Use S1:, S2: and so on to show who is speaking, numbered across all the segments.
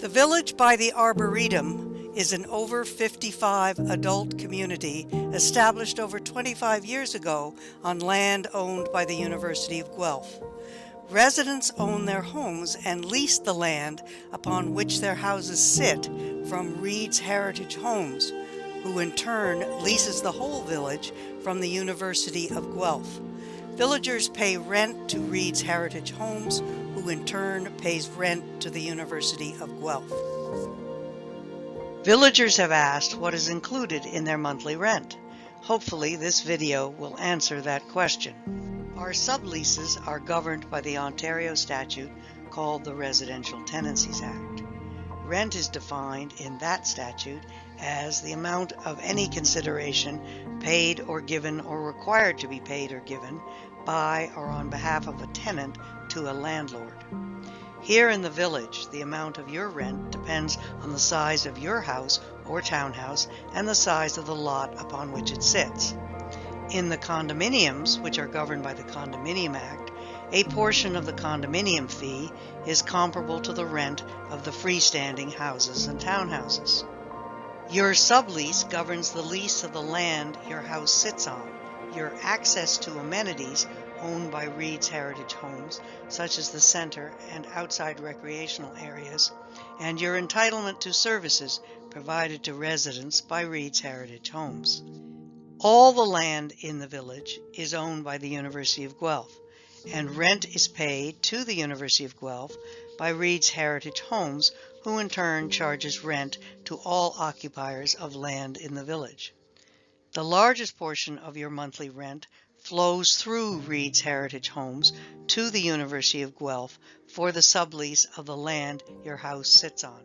S1: The Village by the Arboretum is an over 55 adult community established over 25 years ago on land owned by the University of Guelph. Residents own their homes and lease the land upon which their houses sit from Reed's Heritage Homes, who in turn leases the whole village from the University of Guelph. Villagers pay rent to Reed's Heritage Homes, who in turn pays rent to the University of Guelph. Villagers have asked what is included in their monthly rent. Hopefully this video will answer that question. Our subleases are governed by the Ontario statute called the Residential Tenancies Act. Rent is defined in that statute as the amount of any consideration paid or given or required to be paid or given by or on behalf of a tenant to a landlord. Here in the village, the amount of your rent depends on the size of your house or townhouse and the size of the lot upon which it sits. In the condominiums, which are governed by the Condominium Act, a portion of the condominium fee is comparable to the rent of the freestanding houses and townhouses. Your sublease governs the lease of the land your house sits on, your access to amenities owned by Reed's Heritage Homes, such as the center and outside recreational areas, and your entitlement to services provided to residents by Reed's Heritage Homes. All the land in the village is owned by the University of Guelph, and rent is paid to the University of Guelph by Reed's Heritage Homes, who in turn charges rent to all occupiers of land in the village. The largest portion of your monthly rent flows through Reed's Heritage Homes to the University of Guelph for the sublease of the land your house sits on.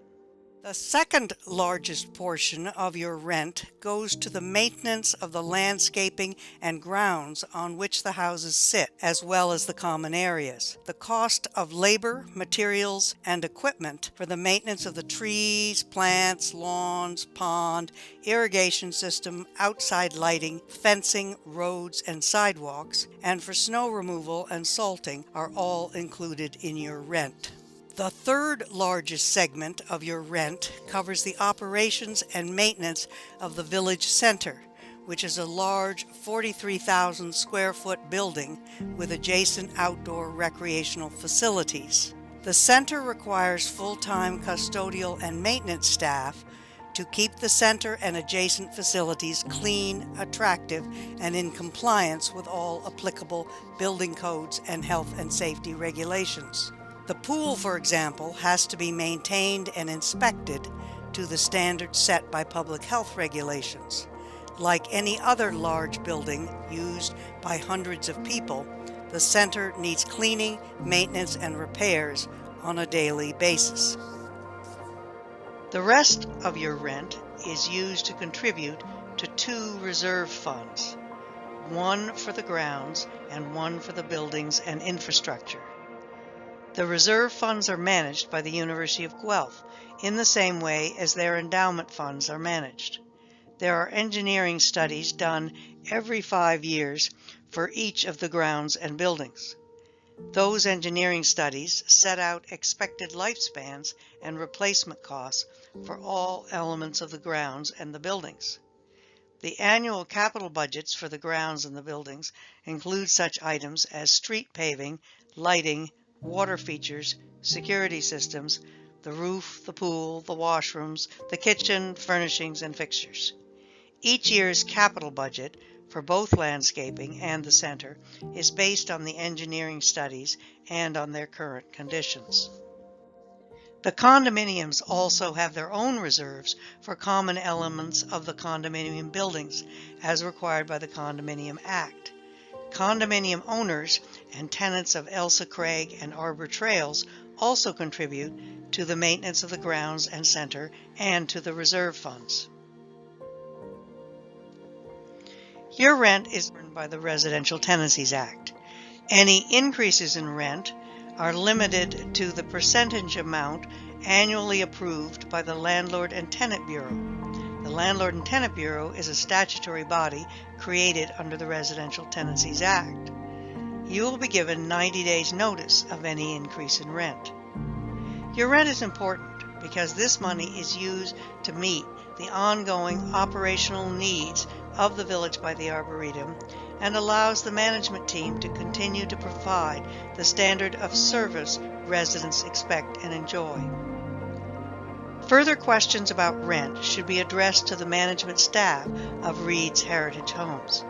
S1: The second largest portion of your rent goes to the maintenance of the landscaping and grounds on which the houses sit, as well as the common areas. The cost of labor, materials, and equipment for the maintenance of the trees, plants, lawns, pond, irrigation system, outside lighting, fencing, roads, and sidewalks, and for snow removal and salting are all included in your rent. The third largest segment of your rent covers the operations and maintenance of the village center, which is a large 43,000 square foot building with adjacent outdoor recreational facilities. The center requires full-time custodial and maintenance staff to keep the center and adjacent facilities clean, attractive, and in compliance with all applicable building codes and health and safety regulations. The pool, for example, has to be maintained and inspected to the standards set by public health regulations. Like any other large building used by hundreds of people, the center needs cleaning, maintenance, and repairs on a daily basis. The rest of your rent is used to contribute to two reserve funds, one for the grounds and one for the buildings and infrastructure. The reserve funds are managed by the University of Guelph in the same way as their endowment funds are managed. There are engineering studies done every 5 years for each of the grounds and buildings. Those engineering studies set out expected lifespans and replacement costs for all elements of the grounds and the buildings. The annual capital budgets for the grounds and the buildings include such items as street paving, lighting, water features, security systems, the roof, the pool, the washrooms, the kitchen, furnishings, and fixtures. Each year's capital budget for both landscaping and the center is based on the engineering studies and on their current conditions. The condominiums also have their own reserves for common elements of the condominium buildings, as required by the Condominium Act. Condominium owners and tenants of Elsa Craig and Arbor Trails also contribute to the maintenance of the grounds and center and to the reserve funds. Your rent is governed by the Residential Tenancies Act. Any increases in rent are limited to the percentage amount annually approved by the Landlord and Tenant Bureau. The Landlord and Tenant Bureau is a statutory body created under the Residential Tenancies Act. You will be given 90 days notice of any increase in rent. Your rent is important because this money is used to meet the ongoing operational needs of the Village by the Arboretum and allows the management team to continue to provide the standard of service residents expect and enjoy. Further questions about rent should be addressed to the management staff of Reed's Heritage Homes.